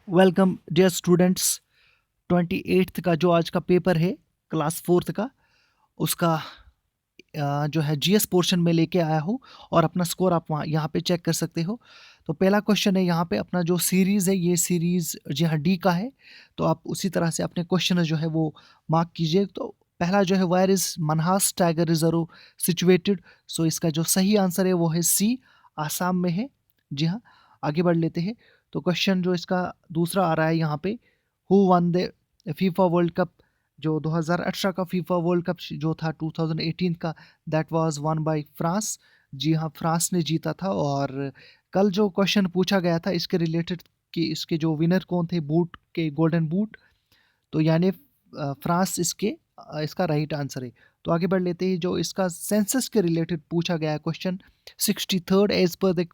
Welcome dear students. 28th का जो आज का पेपर है क्लास 4th का, उसका जो है जीएस पोर्शन में लेके आया हूँ और अपना स्कोर आप वहाँ यहाँ पे चेक कर सकते हो। तो पहला क्वेश्चन है यहाँ पे, अपना जो सीरीज़ है ये सीरीज़ जी हाँ डी का है। तो आप उसी तरह से अपने क्वेश्चन जो है वो मार्क कीजिए। तो पहला जो है, where is Manas tiger reserve situated. So इसका जो सही आंसर है वो है सी, आसाम में है। जी हाँ, आगे बढ़ लेते हैं। तो क्वेश्चन जो इसका दूसरा आ रहा है यहाँ पे, who one the FIFA world cup, जो 2018 का फीफा वर्ल्ड कप जो था 2018 का, that was won by France. जी हाँ, फ्रांस ने जीता था। और कल जो क्वेश्चन पूछा गया था इसके रिलेटेड कि इसके जो विनर कौन थे बूट के, गोल्डन बूट, तो यानी फ्रांस इसका राइट आंसर है। तो आगे बढ़ लेते हैं। जो इसका सेंसस के रिलेटेड पूछा गया है क्वेश्चन, 63rd एज पर the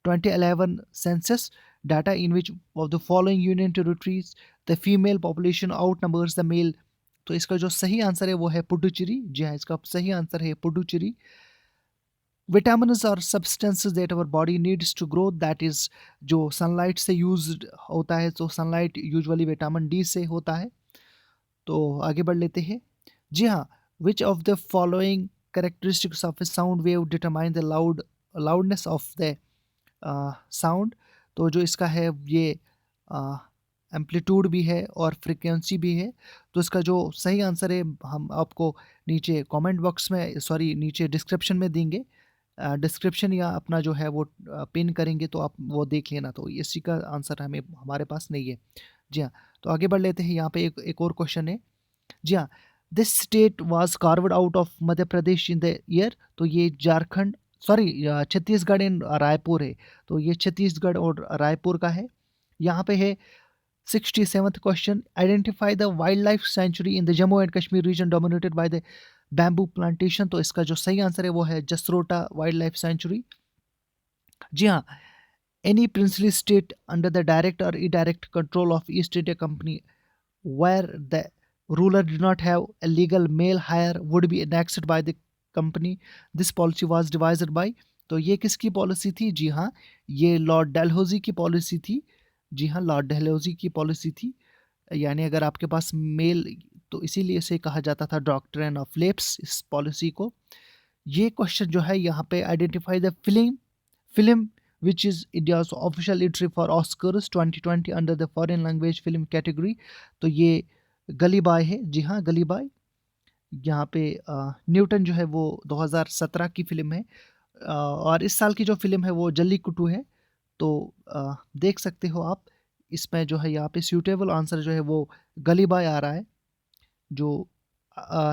2011 census data in which of the following union territories the female population outnumbers the male। तो इसका जो सही आंसर है वो है पुडुचेरी। जी हाँ, इसका सही आंसर है पुडुचेरी। विटामिन्स और substances that our body needs to grow, that is जो सनलाइट से यूज होता है। तो सनलाइट यूजुअली विटामिन डी से होता है। तो आगे बढ़ लेते हैं। जी हाँ, विच of the following characteristics of A sound wave determine the loudness of the sound. तो जो इसका है ये एम्पलीट्यूड भी है और फ्रीक्वेंसी भी है। तो इसका जो सही आंसर है हम आपको नीचे कमेंट बॉक्स में, सॉरी नीचे डिस्क्रिप्शन में देंगे। डिस्क्रिप्शन या अपना जो है वो पिन करेंगे तो आप वो देख लेना। तो इसी का आंसर हमारे पास नहीं है। जी हाँ, तो आगे बढ़ लेते हैं। यहाँ पे एक और क्वेश्चन है। जी हाँ, this state was carved out of Madhya Pradesh in the year. तो ये झारखंड, सॉरी छत्तीसगढ़ इन रायपुर है। तो ये छत्तीसगढ़ और रायपुर का है। यहाँ पे है 67th question, identify the wild life sanctuary in the Jammu and Kashmir region dominated by the bamboo plantation. तो इसका जो सही आंसर है वो है जसरोटा वाइल्ड लाइफ सेंचुरी। जी हाँ, any princely state under the direct or indirect control of East India Company where the ruler did not have a legal male hire would be annexed by the company. This policy was devised by। तो ये किसकी policy थी? जी हाँ, ये Lord Dalhousie की policy थी। जी हाँ, Lord Dalhousie की पॉलिसी थी। यानी अगर आपके पास मेल, तो इसीलिए इसे कहा जाता था डॉक्ट्रिन ऑफ लेप्स, इस पॉलिसी को। ये क्वेश्चन जो है यहाँ पे, identify the film which is India's official entry for Oscars 2020 under the foreign language film category। तो ये गली बॉय है। जी हाँ, गली बॉय। यहाँ पे न्यूटन जो है वो 2017 की फिल्म है। और इस साल की जो फिल्म है वो जल्लीकट्टू है। तो देख सकते हो आप, इसमें जो है यहाँ पे सूटेबल आंसर जो है वो गली बॉय आ रहा है। जो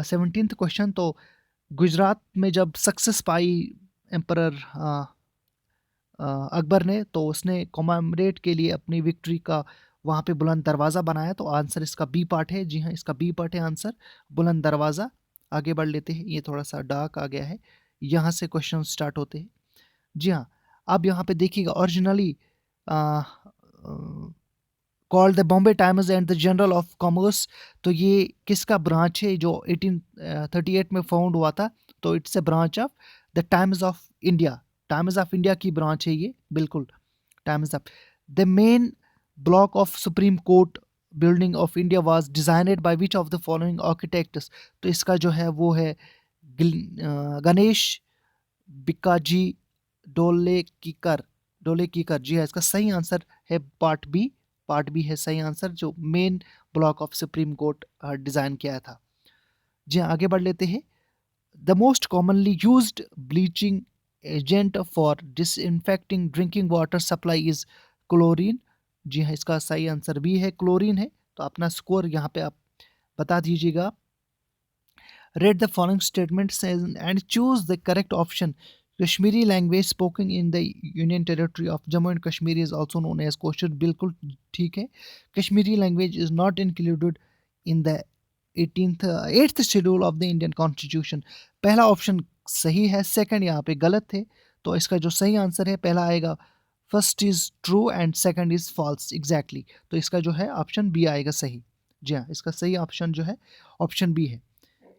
17th क्वेश्चन, तो गुजरात में जब सक्सेस पाई एम्परर अकबर ने, तो उसने कॉमेमोरेट के लिए अपनी विक्ट्री का वहाँ पे बुलंद दरवाज़ा बनाया। तो आंसर इसका बी पार्ट है। जी हाँ, इसका बी पार्ट है आंसर, बुलंद दरवाज़ा। आगे बढ़ लेते हैं। ये थोड़ा सा डार्क आ गया है, यहाँ से क्वेश्चन स्टार्ट होते हैं। जी हाँ, अब यहाँ पे देखिएगा, originally called the Bombay times and the general of commerce. तो ये किसका ब्रांच है जो 1838 में फाउंड हुआ था? तो it's a branch of the times of India. Times of India की ब्रांच है ये, बिल्कुल times of. The main block of Supreme court building of India was designed by which of the following architects. तो इसका जो है वो है गणेश बिक्काजी डोलेकीकर। जी है, इसका सही आंसर है पार्ट बी। पार्ट बी है सही आंसर, जो main block of Supreme Court design किया था। जी हाँ, आगे बढ़ लेते हैं। The most commonly used bleaching agent for disinfecting drinking water supply is chlorine. जी हाँ, इसका सही आंसर भी है, क्लोरीन है। तो अपना स्कोर यहाँ पे आप बता दीजिएगा। Read the following statements and choose the correct option. Kashmiri language spoken in the Union Territory of Jammu and Kashmir is also known as Kashmir। बिल्कुल ठीक है। Kashmiri language is not included in the 8th schedule of the Indian Constitution। पहला option सही है, second यहाँ पे गलत है। तो इसका जो सही आंसर है, पहला आएगा first is true and second is false, exactly. तो इसका जो है ऑप्शन बी आएगा सही। जी हाँ, इसका सही ऑप्शन जो है ऑप्शन बी है।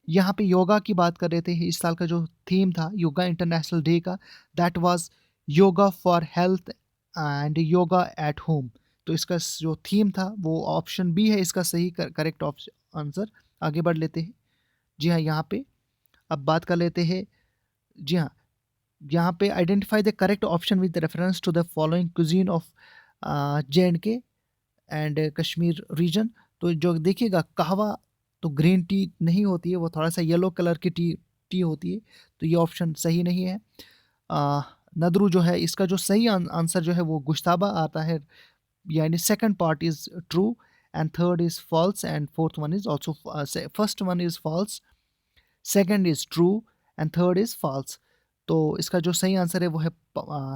यहाँ पे योगा की बात कर रहे थे। इस साल का जो थीम था योगा इंटरनेशनल डे का, that was yoga for health and yoga at home. तो इसका जो थीम था वो ऑप्शन बी है इसका सही करेक्ट आंसर। आगे बढ़ लेते हैं। जी हाँ, यहाँ पे अब बात कर लेते हैं। जी हाँ, यहाँ पे identify the correct option with reference to the following cuisine of J&K and Kashmir region. तो जो देखिएगा कहवा तो ग्रीन टी नहीं होती है, वो थोड़ा सा येलो कलर की टी टी होती है, तो ये ऑप्शन सही नहीं है। अ, नदरू जो है इसका जो सही आंसर जो है वो गुश्ताबा आता है, यानी second part is true and third is false and fourth one is also, first one is false, second is true and third is false. तो इसका जो सही आंसर है वो है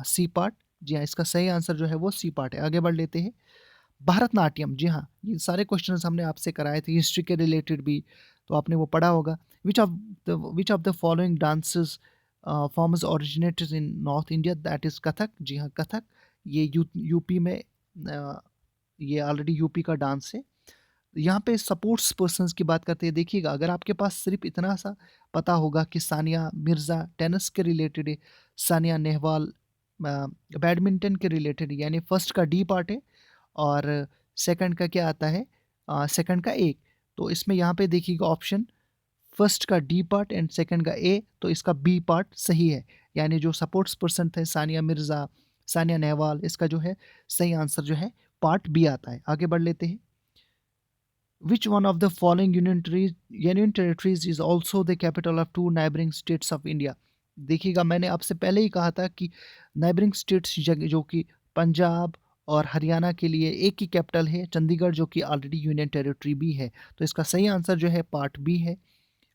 सी पार्ट। जी हाँ, इसका सही आंसर जो है वो सी पार्ट है। आगे बढ़ लेते हैं। भरतनाट्यम, जी हाँ, ये सारे क्वेश्चंस हमने आपसे कराए थे हिस्ट्री के रिलेटेड भी, तो आपने वो पढ़ा होगा। Which of the following dances forms originated in north India, that is Kathak. जी हाँ, कथक ये यूपी में, ये ऑलरेडी यूपी का डांस है। यहाँ पे सपोर्ट्स पर्सन्स की बात करते हैं, देखिएगा अगर आपके पास सिर्फ इतना सा पता होगा कि सानिया मिर्ज़ा टेनिस के रिलेटेड है, सानिया नेहवाल बैडमिंटन के रिलेटेड, यानी फर्स्ट का डी पार्ट है और सेकंड का क्या आता है, सेकंड का एक। तो इसमें यहाँ पे देखिएगा ऑप्शन फर्स्ट का डी पार्ट एंड सेकंड का ए, तो इसका बी पार्ट सही है, यानी जो सपोर्ट्स पर्सन थे सानिया मिर्ज़ा, सानिया नेहवाल, इसका जो है सही आंसर जो है पार्ट बी आता है। आगे बढ़ लेते हैं। Which one of the following union territories is also the capital of two neighboring states of India? देखिएगा मैंने आपसे पहले ही कहा था कि नाइबरिंग स्टेट्स जो कि पंजाब और हरियाणा के लिए एक ही कैपिटल है, चंडीगढ़, जो कि ऑलरेडी यूनियन टेरिटरी भी है। तो इसका सही आंसर जो है पार्ट बी है।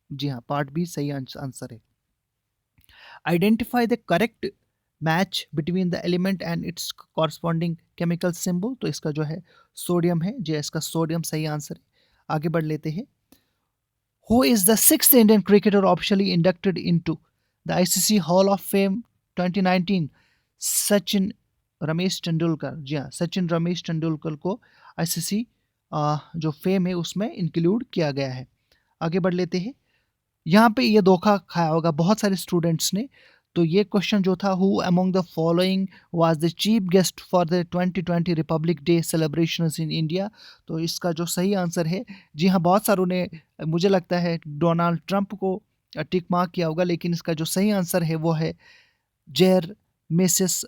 जी हाँ, पार्ट बी सही आंसर है। Identify the correct match between the element and it's corresponding chemical symbol. तो इसका जो है सोडियम है, जो इसका सोडियम सही आंसर है। आगे बढ़ लेते हैं। Who is the sixth Indian cricketer officially inducted into the ICC hall of fame 2019? Sachin Ramesh Tendulkar. जी हाँ, सचिन रमेश तेंदुलकर को आईसीसी जो फेम है उसमें इंक्लूड किया गया है। आगे बढ़ लेते हैं। यहाँ पे ये धोखा खाया होगा बहुत सारे स्टूडेंट्स ने। तो ये क्वेश्चन जो था, who among the following was the chief guest for the 2020 Republic day celebrations in India? तो इसका जो सही आंसर है, जी हाँ, बहुत सारों ने, मुझे लगता है डोनाल्ड ट्रंप को टिक मार्क किया होगा, लेकिन इसका जो सही आंसर है वो है Jair Messias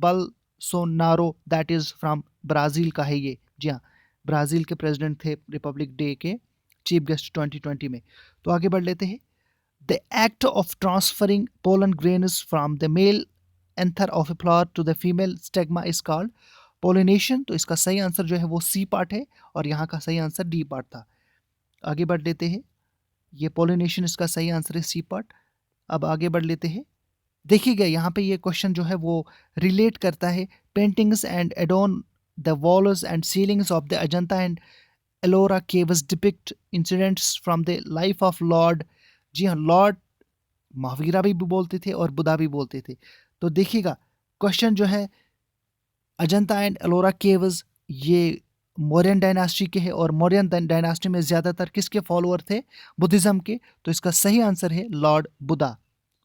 Bolsonaro, that is from Brazil का है ये। जी हाँ, ब्राज़ील के प्रेसिडेंट थे रिपब्लिक डे के चीफ गेस्ट 2020 में। तो आगे बढ़ लेते हैं। The act of transferring pollen grains from the male anther of a flower to the female stigma is called pollination. तो इसका सही आंसर जो है वो सी पार्ट है और यहाँ का सही आंसर डी पार्ट था। आगे बढ़ लेते हैं। ये पोलिनेशन इसका सही आंसर है, सी पार्ट। अब आगे बढ़ लेते हैं। देखिएगा यहाँ पे ये क्वेश्चन जो है वो रिलेट करता है paintings and adorn the walls and ceilings of the Ajanta and Ellora caves depict incidents from the life of lord. जी हाँ, लॉर्ड महावीरा भी बोलते थे और बुद्धा भी बोलते थे। तो देखिएगा क्वेश्चन जो है, अजंता एंड एलोरा केव्स ये मौर्यन डायनास्टी के हैं और मौर्यन डायनास्टी में ज़्यादातर किसके फॉलोअर थे? बुद्धिज़्म के। तो इसका सही आंसर है लॉर्ड बुद्धा।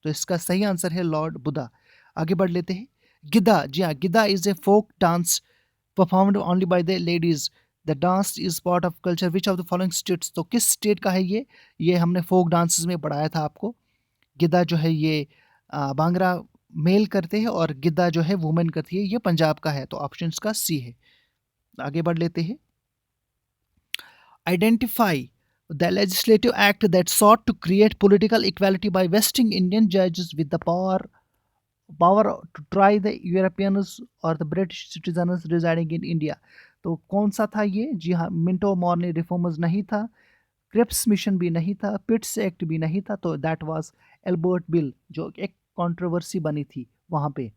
तो इसका सही आंसर है लॉर्ड बुद्धा। आगे बढ़ लेते हैं। गिद्धा, जी हाँ, Giddha is a folk dance performed only by the ladies. The dance is part of culture which of the following states? तो किस स्टेट का है ये हमने फोक डांसेस में पढ़ाया था आपको। गिद्धा जो है ये भांगड़ा मेल करते हैं और गिद्धा जो है वुमेन करती है, ये पंजाब का है। तो ऑप्शन का सी है। आगे बढ़ लेते हैं। Identify the legislative act that sought to create political equality by vesting Indian judges with the power to try the Europeans or the British citizens residing in India। तो कौन सा था ये? जी हाँ, मिंटो मॉर्नी रिफॉर्मर्स नहीं था, Cripps mission भी नहीं था, पिट्स एक्ट भी नहीं था। तो दैट वाज एल्बर्ट बिल, जो एक कंट्रोवर्सी बनी थी वहाँ पे।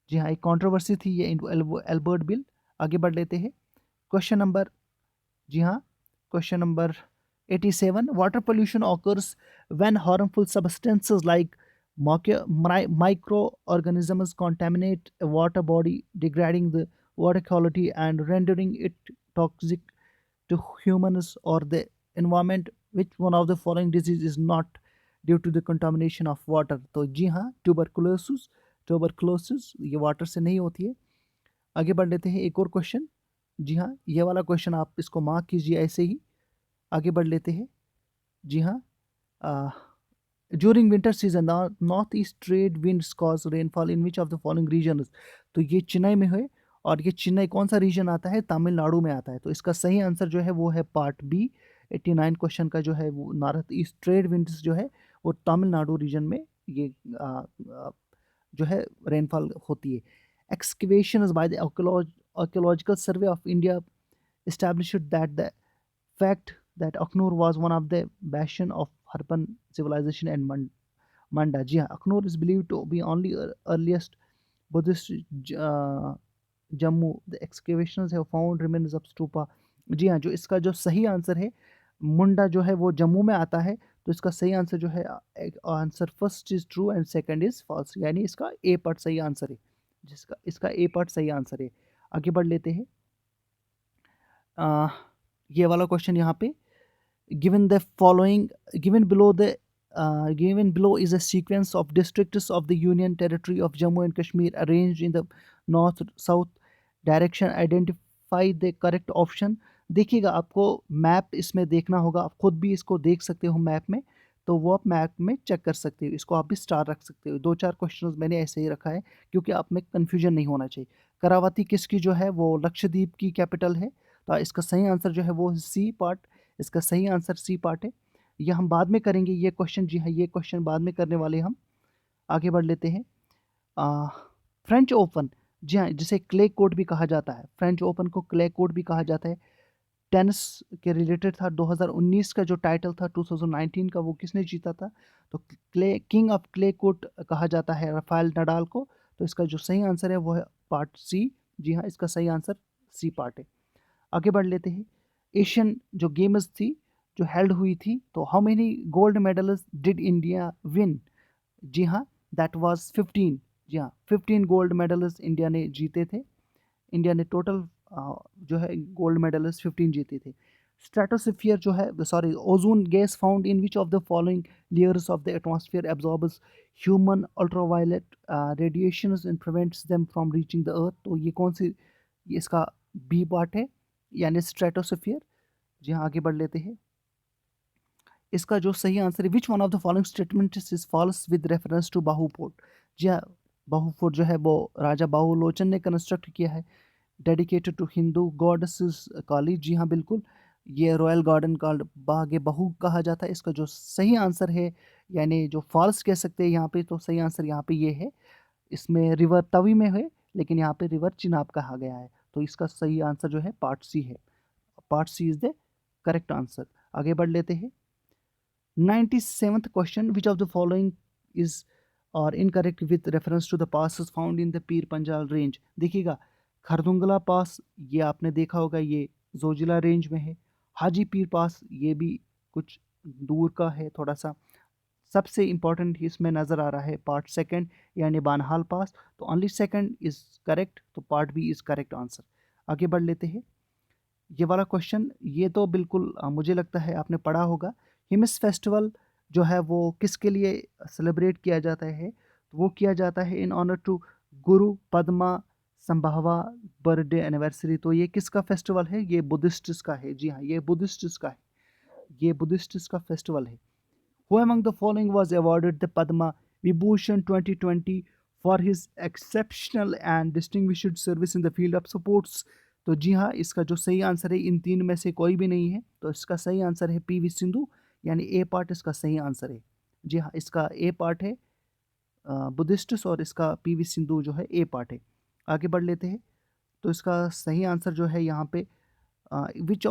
जी हाँ, एक कंट्रोवर्सी थी ये एल्बर्ट बिल। आगे बढ़ लेते हैं। क्वेश्चन नंबर, जी हाँ, question number 87। Water pollution occurs when harmful substances like microorganisms contaminate a water body, degrading the water quality and rendering it toxic to humans or the environment. Which one of the following disease is not due to the contamination of water? तो जी हाँ, tuberculosis ये water से नहीं होती है। आगे बढ़ लेते हैं एक और क्वेश्चन। जी हाँ, ये वाला क्वेश्चन आप इसको मार्क कीजिए ऐसे ही। आगे बढ़ लेते हैं। जी हाँ, during winter season north east trade winds cause rainfall in which of the following regions. तो ये चेन्नई में है, और ये चेन्नई कौन सा रीजन आता है? तमिलनाडु में आता है। तो इसका सही आंसर जो है वो है पार्ट बी। 89 क्वेश्चन का जो है वो नॉर्थ ईस्ट ट्रेड विंड्स जो है वो तमिलनाडु रीजन में ये जो है रेनफॉल होती है। Excavations by the Archaeological Survey of India established that the fact that Aknur was one of the bastion of Harappan civilization and Manda. जी हाँ, Aknur is believed to be only earliest Buddhist Jammu. The excavations have found remains of stupa. जी हाँ, जो इसका जो सही answer है, मुंडा जो है वो जम्मू में आता है। तो इसका सही आंसर जो है, answer first is true and second is false, यानी इसका ए पार्ट सही आंसर है। जिसका इसका ए पार्ट सही आंसर है। आगे बढ़ लेते हैं। ये वाला क्वेश्चन यहाँ पे, given the following, given below the given below is a sequence of districts of the Union Territory of Jammu and Kashmir arranged in the north south direction. Identify the correct option. देखिएगा, आपको map इसमें देखना होगा, आप खुद भी इसको देख सकते हो मैप में, तो वो आप मैप में चेक कर सकते हो। इसको आप भी स्टार रख सकते हो। 2-4 क्वेश्चंस मैंने ऐसे ही रखा है क्योंकि आप में कन्फ्यूजन नहीं होना चाहिए। करावती किसकी जो है वो लक्षद्वीप की कैपिटल है। तो इसका सही आंसर जो है वो सी पार्ट, इसका सही आंसर सी पार्ट है। ये हम बाद में करेंगे ये क्वेश्चन। जी हाँ, ये क्वेश्चन बाद में करने वाले हम। आगे बढ़ लेते हैं। फ्रेंच ओपन, जी हाँ, जिसे क्ले कोर्ट भी कहा जाता है, फ्रेंच ओपन को क्ले कोर्ट भी कहा जाता है, टेनिस के रिलेटेड था। 2019 का जो टाइटल था 2019 का, वो किसने जीता था? तो clay king of clay court कहा जाता है राफेल नडाल को। तो इसका जो सही आंसर है वो है पार्ट सी। जी हाँ, इसका सही आंसर सी पार्ट है। आगे बढ़ लेते हैं। एशियन जो गेम्स थी जो हेल्ड हुई थी, तो how many gold medals did India win? जी हाँ, दैट वाज 15। जी हाँ, 15 गोल्ड मेडल्स इंडिया ने जीते थे। इंडिया ने टोटल जो है गोल्ड मेडल्स 15 जीते थे। स्ट्रेटोस्फीयर जो है, sorry, ozone gas found in which of the following layers of the atmosphere absorbs human ultraviolet radiations and prevents them from reaching the earth. तो ये कौन सी, ये इसका बी पार्ट है, यानी स्ट्रेटोस्फीयर। जी हाँ, आगे बढ़ लेते हैं। इसका जो सही आंसर है, which one of the following statement is false with reference to Bahu fort. जी हाँ, बाहू फोर्ट जो है वो राजा बाहुलोचन ने कंस्ट्रक्ट किया है। डेडिकेटेड टू हिंदू गॉडेसेस काली। जी हाँ, बिल्कुल, ये रॉयल गार्डन का बाग बहू कहा जाता है। इसका जो सही आंसर है, यानी जो फॉल्स कह सकते हैं यहाँ पे, तो सही आंसर यहाँ पे ये है। इसमें रिवर तवी में है, लेकिन यहाँ पे रिवर चिनाब कहा गया है। तो इसका सही आंसर जो है पार्ट सी है। Part C is the correct answer. आगे बढ़ लेते हैं। 97th question, which of the following is or incorrect with reference to the passes found in the Pir Panjal range. देखिएगा, खरदुंगला पास ये आपने देखा होगा, ये जोजिला रेंज में है। हाजी पीर पास ये भी कुछ दूर का है थोड़ा सा। सबसे इंपॉर्टेंट इसमें नज़र आ रहा है पार्ट सेकंड, यानी बानहाल पास। तो ओनली सेकंड इज करेक्ट, तो part B is correct answer. आगे बढ़ लेते हैं। ये वाला क्वेश्चन, ये तो बिल्कुल मुझे लगता है आपने पढ़ा होगा। हिमस फेस्टिवल जो है वो किसके लिए सेलिब्रेट किया जाता है? तो वो किया जाता है in honour to Guru Padma संभावा birthday anniversary. तो ये किसका फेस्टिवल है? ये बुद्धिस्ट्स का है। जी हाँ, ये बुद्धिस्ट्स का है, ये बुद्धिस्ट्स का फेस्टिवल है। Who among the following was awarded the Padma Vibhushan 2020 for his exceptional and distinguished service in the field of sports? तो जी हाँ, इसका जो सही आंसर है, इन तीन में से कोई भी नहीं है। तो इसका सही आंसर है पीवी सिंधु, यानी ए पार्ट इसका सही आंसर है। जी हाँ, इसका ए पार्ट है बुद्धिस्ट्स, और इसका पीवी सिंधु जो है ए पार्ट है। आगे बढ़ लेते हैं। तो इसका सही आंसर जो है यहाँ पे, which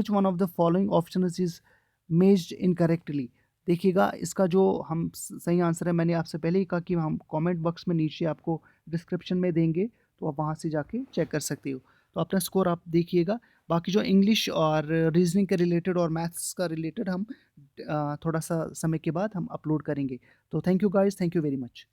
one of the following option is matched incorrectly. देखिएगा, इसका जो हम सही आंसर है, मैंने आपसे पहले ही कहा कि हम कमेंट बॉक्स में नीचे आपको डिस्क्रिप्शन में देंगे, तो आप वहाँ से जाके चेक कर सकते हो। तो अपना स्कोर आप देखिएगा। बाकी जो इंग्लिश और रीजनिंग के रिलेटेड और मैथ्स का रिलेटेड हम थोड़ा सा समय के बाद हम अपलोड करेंगे। तो thank you guys, thank you very much.